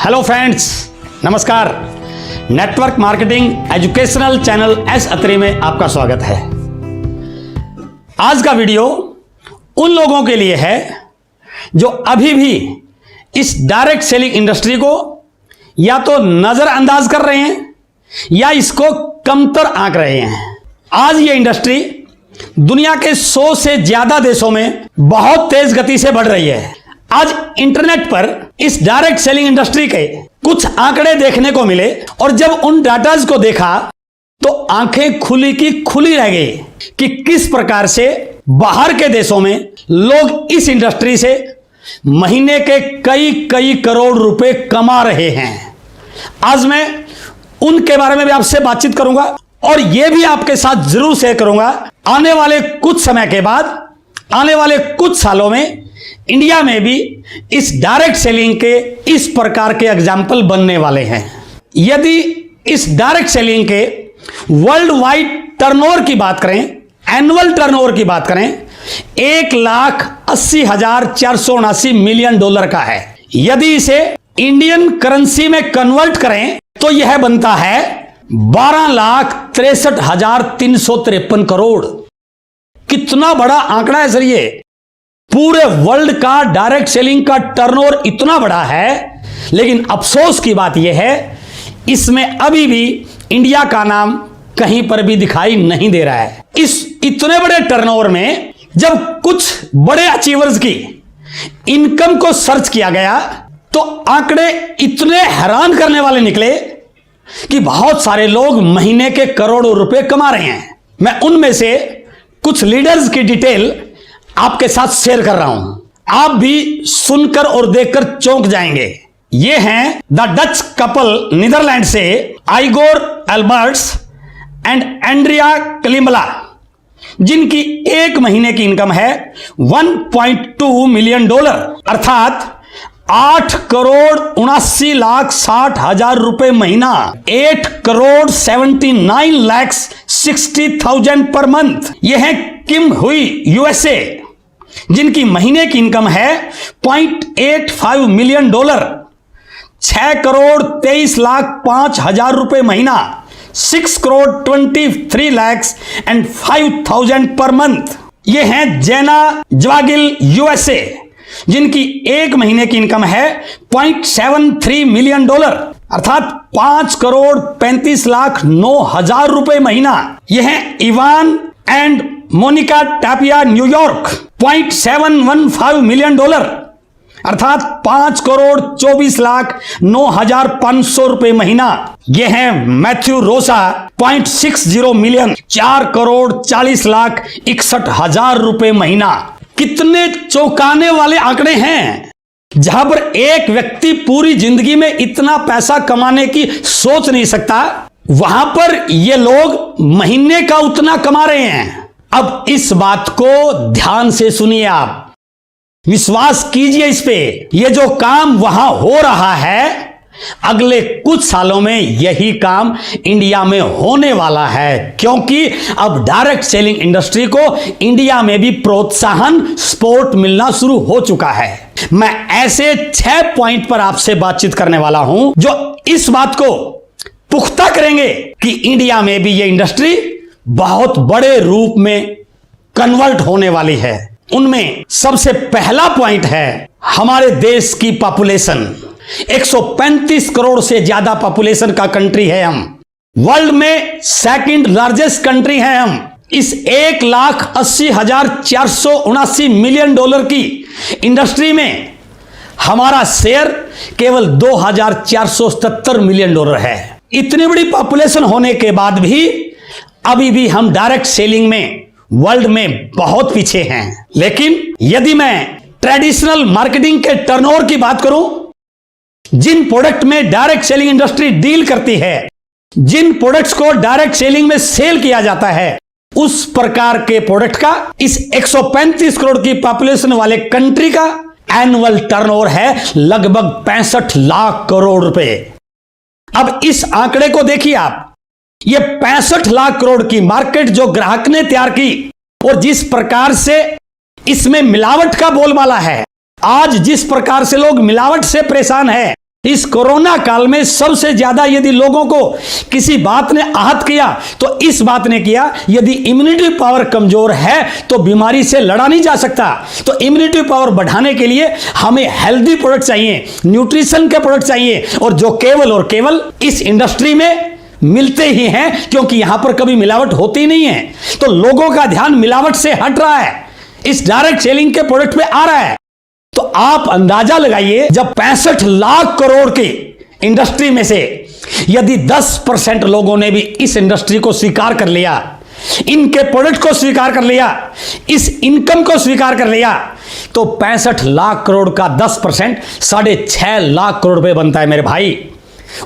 Hello friends, नमस्कार। Network marketing educational channel S Atri में आपका स्वागत है। आज का वीडियो उन लोगों के लिए है जो अभी भी इस डायरेक्ट सेलिंग इंडस्ट्री को या तो नजरअंदाज कर रहे हैं या इसको कमतर आंक रहे हैं। आज ये इंडस्ट्री दुनिया के 100 से ज्यादा देशों में बहुत तेज गति से बढ़ रही है। आज इंटरनेट पर इस डायरेक्ट सेलिंग इंडस्ट्री के कुछ आंकड़े देखने को मिले और जब उन डाटाज को देखा तो आंखें खुली की खुली रह गई कि किस प्रकार से बाहर के देशों में लोग इस इंडस्ट्री से महीने के कई करोड़ रुपए कमा रहे हैं। आज मैं उनके बारे में भी आपसे बातचीत करूंगा और यह भी आपके साथ जरूर शेयर करूंगा आने वाले कुछ समय के बाद, आने वाले कुछ सालों में इंडिया में भी इस डायरेक्ट सेलिंग के इस प्रकार के एग्जाम्पल बनने वाले हैं। यदि इस डायरेक्ट सेलिंग के वर्ल्ड वाइड टर्नओवर की बात करें, एनुअल टर्नओवर की बात करें, 1,80,479 मिलियन डॉलर का है। यदि इसे इंडियन करेंसी में कन्वर्ट करें तो यह बनता है 12,63,353 करोड़। कितना बड़ा आंकड़ा है सर ये। पूरे वर्ल्ड का डायरेक्ट सेलिंग का टर्नओवर इतना बड़ा है, लेकिन अफसोस की बात यह है इसमें अभी भी इंडिया का नाम कहीं पर भी दिखाई नहीं दे रहा है। इस इतने बड़े टर्नओवर में जब कुछ बड़े अचीवर्स की इनकम को सर्च किया गया तो आंकड़े इतने हैरान करने वाले निकले कि बहुत सारे लोग महीने के करोड़ों रुपए कमा रहे हैं। मैं उनमें से कुछ लीडर्स की डिटेल आपके साथ शेयर कर रहा हूं। आप भी सुनकर और देखकर चौंक जाएंगे। ये हैं द डच कपल नीदरलैंड से आइगोर एल्बर्ट्स एंड एंड्रिया क्लिम्बला, जिनकी एक महीने की इनकम है 1.2 मिलियन डॉलर अर्थात 8,79,60,000 रुपए महीना, 8,79,60,000 पर मंथ। यह है किम हुई यूएसए, जिनकी महीने की इनकम है 0.85 मिलियन डॉलर, 6,23,05,000 रुपए महीना, 6,23,05,000 पर मंथ। ये हैं जेना ज्वागिल यूएसए, जिनकी एक महीने की इनकम है 0.73 मिलियन डॉलर अर्थात 5,35,09,000 रुपए महीना। यह है Ivan and Monica Tapia New York, 0.715 million dollar अर्थात 5,24,09,500 रुपए महीना। यह है मैथ्यू रोसा, 0.60 मिलियन, 4,40,61,000 रुपए महीना। कितने चौंकाने वाले आंकड़े हैं। जहां पर एक व्यक्ति पूरी जिंदगी में इतना पैसा कमाने की सोच नहीं सकता, वहां पर ये लोग महीने का उतना कमा रहे हैं। अब इस बात को ध्यान से सुनिए, आप विश्वास कीजिए इस पे। ये जो काम वहां हो रहा है अगले कुछ सालों में यही काम इंडिया में होने वाला है, क्योंकि अब डायरेक्ट सेलिंग इंडस्ट्री को इंडिया में भी प्रोत्साहन सपोर्ट मिलना शुरू हो चुका है। मैं ऐसे 6 पॉइंट पर आपसे बातचीत करने वाला हूं जो इस बात को पुख्ता करेंगे कि इंडिया में भी यह इंडस्ट्री बहुत बड़े रूप में कन्वर्ट होने वाली है। उनमें सबसे पहला पॉइंट है हमारे देश की पॉपुलेशन। 135 करोड़ से ज्यादा पॉपुलेशन का कंट्री है हम। वर्ल्ड में सेकंड लार्जेस्ट कंट्री है हम। इस 1,80,479 मिलियन डॉलर की इंडस्ट्री में हमारा शेयर केवल 2,477 मिलियन डॉलर है। इतनी बड़ी पॉपुलेशन होने के बाद भी अभी भी हम डायरेक्ट सेलिंग में वर्ल्ड में बहुत पीछे हैं। लेकिन यदि मैं ट्रेडिशनल मार्केटिंग के टर्नओवर की बात करूं, जिन प्रोडक्ट में डायरेक्ट सेलिंग इंडस्ट्री डील करती है, जिन प्रोडक्ट्स को डायरेक्ट सेलिंग में सेल किया जाता है, उस प्रकार के प्रोडक्ट का इस 135 करोड़ की पॉपुलेशन वाले कंट्री का एनुअल टर्नओवर है लगभग 65 लाख करोड़ रुपए। अब इस आंकड़े को देखिए आप। ये 65 लाख करोड़ की मार्केट जो ग्राहक ने तैयार की और जिस प्रकार से इसमें मिलावट का बोलबाला है, आज जिस प्रकार से लोग मिलावट से परेशान हैं, इस कोरोना काल में सबसे ज्यादा यदि लोगों को किसी बात ने आहत किया तो इस बात ने किया, यदि इम्यूनिटी पावर कमजोर है तो बीमारी से लड़ा नहीं जा सकता। तो इम्यूनिटी पावर बढ़ाने के लिए हमें हेल्दी प्रोडक्ट चाहिए, न्यूट्रिशन के प्रोडक्ट चाहिए, और जो केवल और केवल इस इंडस्ट्री में मिलते ही हैं, क्योंकि यहां पर कभी मिलावट होती नहीं है। तो लोगों का ध्यान मिलावट से हट रहा है, इस डायरेक्ट सेलिंग के प्रोडक्ट पे आ रहा है। तो आप अंदाजा लगाइए, जब 65 लाख करोड़ की इंडस्ट्री में से यदि 10% लोगों ने भी इस इंडस्ट्री को स्वीकार कर लिया, इनके प्रोडक्ट को स्वीकार कर लिया, इस इनकम को स्वीकार कर लिया, तो 65 लाख करोड़ का 10% 6.5 लाख करोड़ रुपए बनता है मेरे भाई।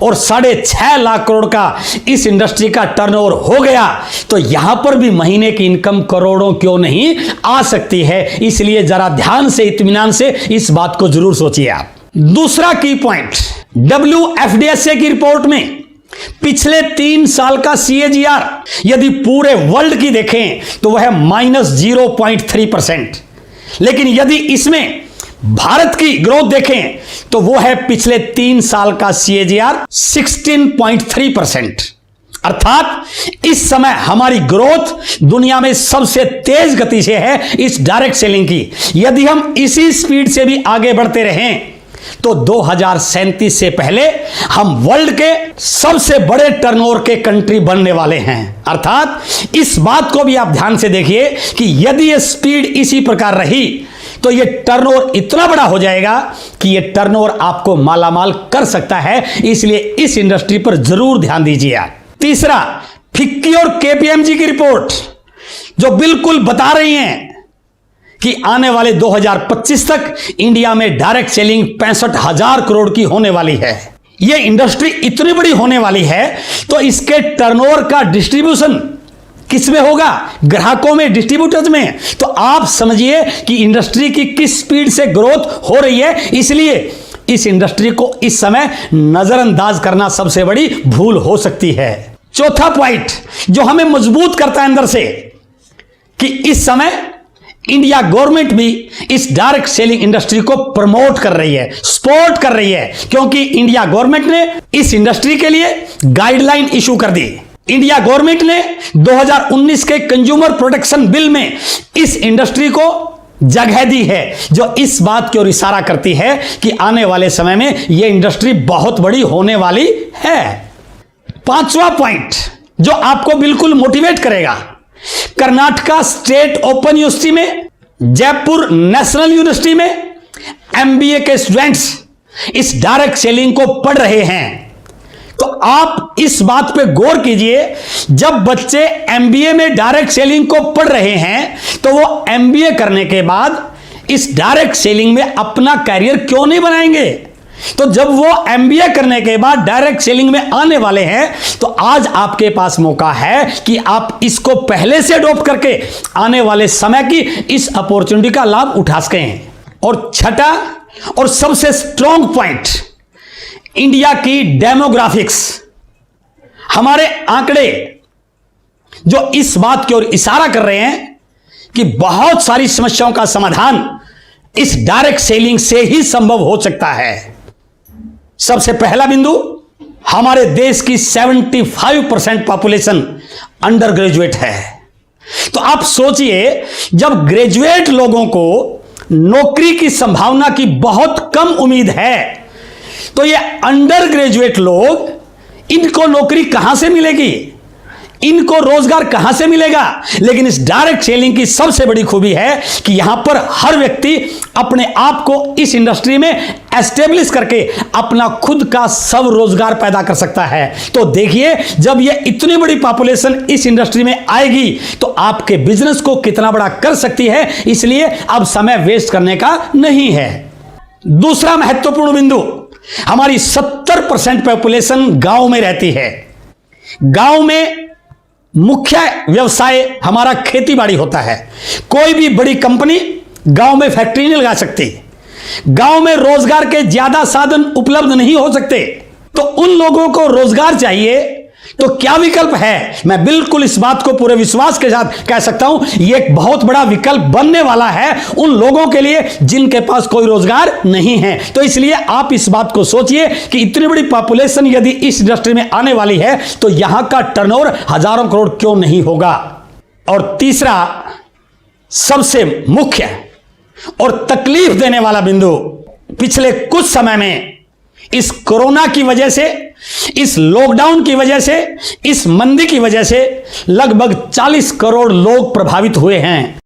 और 6.5 लाख करोड़ का इस इंडस्ट्री का टर्नओवर हो गया तो यहां पर भी महीने की इनकम करोड़ों क्यों नहीं आ सकती है। इसलिए जरा ध्यान से, इत्मीनान से इस बात को जरूर सोचिए आप। दूसरा की पॉइंट, WFDSA की रिपोर्ट में पिछले 3 साल का CAGR यदि पूरे वर्ल्ड की देखें तो वह -0.3%, लेकिन यदि इसमें भारत की ग्रोथ देखें तो वो है पिछले 3 साल का CAGR 16.3%। अर्थात इस समय हमारी ग्रोथ दुनिया में सबसे तेज गति से है इस डायरेक्ट सेलिंग की। यदि हम इसी स्पीड से भी आगे बढ़ते रहें तो 2037 से पहले हम वर्ल्ड के सबसे बड़े टर्नओवर के कंट्री बनने वाले हैं। अर्थात इस बात को भी आप ध्यान से देखिए कि यदि ये स्पीड इसी प्रकार रही तो ये टर्नओवर इतना बड़ा हो जाएगा कि ये टर्नओवर आपको मालामाल कर सकता है। इसलिए इस इंडस्ट्री पर जरूर ध्यान दीजिए आप। तीसरा, फिक्की और KPMG की रिपोर्ट जो बिल्कुल बता रही हैं कि आने वाले 2025 तक इंडिया में डायरेक्ट सेलिंग 65,000 करोड़ की होने वाली है। ये इंडस्ट्री इतनी बड़ी होने वाली है तो इसके टर्नओवर का डिस्ट्रीब्यूशन किसमें होगा? ग्राहकों में, डिस्ट्रीब्यूटर्स में। तो आप समझिए कि इंडस्ट्री की किस स्पीड से ग्रोथ हो रही है। इसलिए इस इंडस्ट्री को इस समय नजरअंदाज करना सबसे बड़ी भूल हो सकती है। चौथा पॉइंट जो हमें मजबूत करता है अंदर से कि इस समय इंडिया गवर्नमेंट भी इस डायरेक्ट सेलिंग इंडस्ट्री को प्रमोट कर रही है, सपोर्ट कर रही है, क्योंकि इंडिया गवर्नमेंट ने इस इंडस्ट्री के लिए गाइडलाइन इशू कर दी। इंडिया गवर्नमेंट ने 2019 के कंज्यूमर प्रोटेक्शन बिल में इस इंडस्ट्री को जगह दी है, जो इस बात की ओर इशारा करती है कि आने वाले समय में यह इंडस्ट्री बहुत बड़ी होने वाली है। पांचवा पॉइंट जो आपको बिल्कुल मोटिवेट करेगा, कर्नाटका स्टेट ओपन यूनिवर्सिटी में, जयपुर नेशनल यूनिवर्सिटी में MBA के स्टूडेंट्स इस डायरेक्ट सेलिंग को पढ़ रहे हैं। तो आप इस बात पे गौर कीजिए, जब बच्चे MBA में डायरेक्ट सेलिंग को पढ़ रहे हैं तो वो MBA करने के बाद इस डायरेक्ट सेलिंग में अपना कैरियर क्यों नहीं बनाएंगे? तो जब वो MBA करने के बाद डायरेक्ट सेलिंग में आने वाले हैं तो आज आपके पास मौका है कि आप इसको पहले से अडॉप्ट करके आने वाले समय की इस अपॉर्चुनिटी का लाभ उठा सकें। और छठा और सबसे स्ट्रॉन्ग पॉइंट, इंडिया की डेमोग्राफिक्स, हमारे आंकड़े जो इस बात की ओर इशारा कर रहे हैं कि बहुत सारी समस्याओं का समाधान इस डायरेक्ट सेलिंग से ही संभव हो सकता है। सबसे पहला बिंदु, हमारे देश की 75% पॉपुलेशन अंडर ग्रेजुएट है। तो आप सोचिए, जब ग्रेजुएट लोगों को नौकरी की संभावना की बहुत कम उम्मीद है तो ये अंडर ग्रेजुएट लोग, इनको नौकरी कहां से मिलेगी, इनको रोजगार कहां से मिलेगा? लेकिन इस डायरेक्ट सेलिंग की सबसे बड़ी खूबी है कि यहां पर हर व्यक्ति अपने आप को इस इंडस्ट्री में एस्टेब्लिश करके अपना खुद का सब रोजगार पैदा कर सकता है। तो देखिए, जब ये इतनी बड़ी पॉपुलेशन इस इंडस्ट्री में आएगी तो आपके बिजनेस को कितना बड़ा कर सकती है। इसलिए अब समय वेस्ट करने का नहीं है। दूसरा महत्वपूर्ण बिंदु, हमारी 70% पॉपुलेशन गांव में रहती है। गांव में मुख्य व्यवसाय हमारा खेती बाड़ी होता है। कोई भी बड़ी कंपनी गांव में फैक्ट्री नहीं लगा सकती। गांव में रोजगार के ज्यादा साधन उपलब्ध नहीं हो सकते। तो उन लोगों को रोजगार चाहिए तो क्या विकल्प है? मैं बिल्कुल इस बात को पूरे विश्वास के साथ कह सकता हूं, यह एक बहुत बड़ा विकल्प बनने वाला है उन लोगों के लिए जिनके पास कोई रोजगार नहीं है। तो इसलिए आप इस बात को सोचिए कि इतनी बड़ी पॉपुलेशन यदि इस इंडस्ट्री में आने वाली है तो यहां का टर्नओवर हजारों करोड़ क्यों नहीं होगा। और तीसरा सबसे मुख्य और तकलीफ देने वाला बिंदु, पिछले कुछ समय में इस कोरोना की वजह से, इस लॉकडाउन की वजह से, इस मंदी की वजह से लगभग 40 करोड़ लोग प्रभावित हुए हैं।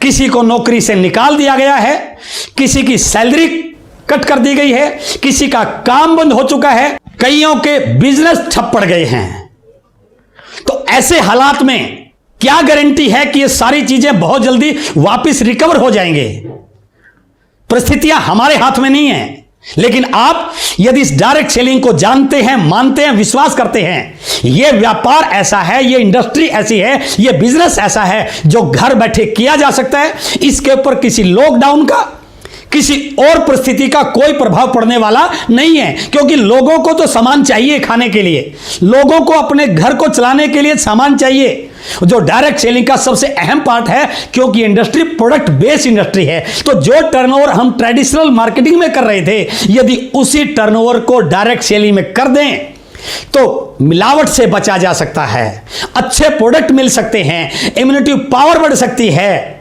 किसी को नौकरी से निकाल दिया गया है, किसी की सैलरी कट कर दी गई है, किसी का काम बंद हो चुका है, कईयों के बिजनेस ठप पड़ गए हैं। तो ऐसे हालात में क्या गारंटी है कि ये सारी चीजें बहुत जल्दी वापस रिकवर हो जाएंगे? परिस्थितियां हमारे हाथ में नहीं है, लेकिन आप यदि इस डायरेक्ट सेलिंग को जानते हैं, मानते हैं, विश्वास करते हैं, यह व्यापार ऐसा है, यह इंडस्ट्री ऐसी है, यह बिजनेस ऐसा है जो घर बैठे किया जा सकता है, इसके ऊपर किसी लॉकडाउन का, किसी और परिस्थिति का कोई प्रभाव पड़ने वाला नहीं है। क्योंकि लोगों को तो सामान चाहिए खाने के लिए, लोगों को अपने घर को चलाने के लिए सामान चाहिए, जो डायरेक्ट सेलिंग का सबसे अहम पार्ट है। क्योंकि इंडस्ट्री प्रोडक्ट बेस्ड इंडस्ट्री है, तो जो टर्नओवर हम ट्रेडिशनल मार्केटिंग में कर रहे थे, यदि उसी टर्नओवर को डायरेक्ट सेलिंग में कर दें तो मिलावट से बचा जा सकता है, अच्छे प्रोडक्ट मिल सकते हैं, इम्यूनिटी पावर बढ़ सकती है,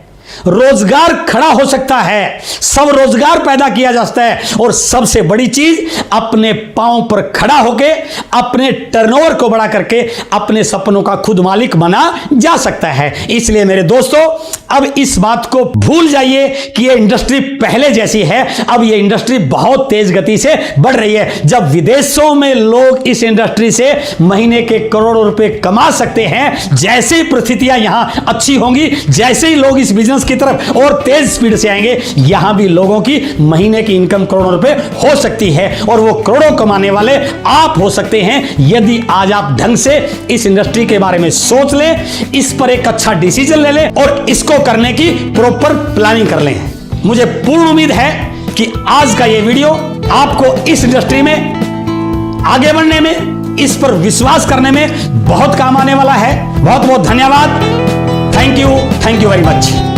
रोजगार खड़ा हो सकता है, सब रोजगार पैदा किया जा सकता है, और सबसे बड़ी चीज अपने पांव पर खड़ा होकर अपने टर्नओवर को बढ़ा करके अपने सपनों का खुद मालिक बना जा सकता है। इसलिए मेरे दोस्तों, अब इस बात को भूल जाइए कि ये इंडस्ट्री पहले जैसी है। अब ये इंडस्ट्री बहुत तेज गति से बढ़ रही है। जब विदेशों में लोग इस इंडस्ट्री से महीने के करोड़ों रुपए कमा सकते हैं, जैसे ही परिस्थितियां यहां अच्छी होंगी, जैसे ही लोग इस बिजनेस की तरफ और तेज स्पीड से आएंगे, यहां भी लोगों की महीने की इनकम करोड़ों रुपए हो सकती है, और वो करोड़ों कमाने वाले आप हो सकते हैं यदि आज आप ढंग से इस इंडस्ट्री के बारे में सोच लें, इस पर एक अच्छा डिसीजन ले लें और इसको करने की प्रॉपर प्लानिंग कर लें। मुझे पूर्ण उम्मीद है कि आज का यह वीडियो आपको इस इंडस्ट्री में आगे बढ़ने में, इस पर विश्वास करने में बहुत काम आने वाला है। बहुत बहुत धन्यवाद। Thank you very much.